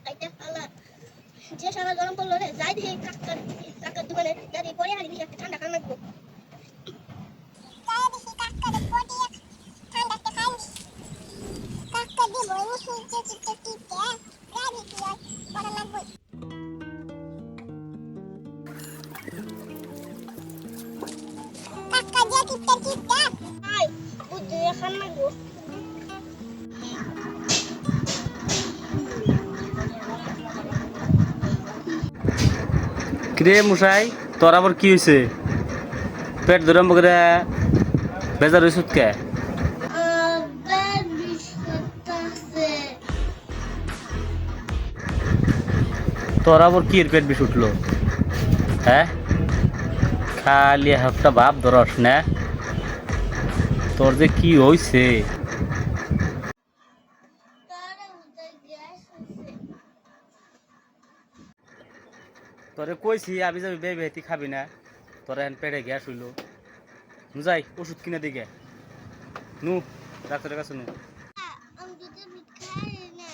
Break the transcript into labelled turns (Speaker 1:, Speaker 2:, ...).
Speaker 1: কাইটা আল্লাহ যে সারা গরম পড়লো রে যাই দিয়ে কাকার দোকানে যাই পরে হারি নিয়ে একটা ঠান্ডা খাওয়া লাগবো বুদ্ধি খান লাগবো
Speaker 2: কিরে মশাই তোর আবার কি হয়েছে পেট ধরে করে বেজার হয়েছ কে তোর আবার কি এর পেট বেশ উঠলো হ্যাঁ খালি একটা ভাব ধরস না তোর যে কি হয়েছে তোরে কইছি আবি যাবি বে বেতি খাবি না তোর এখন পেটে গ্যাস হইলো নু যাই ওষুধ কিনে দিকে নু ডাক্তারের কাছে নু
Speaker 1: আমি যদি খাই না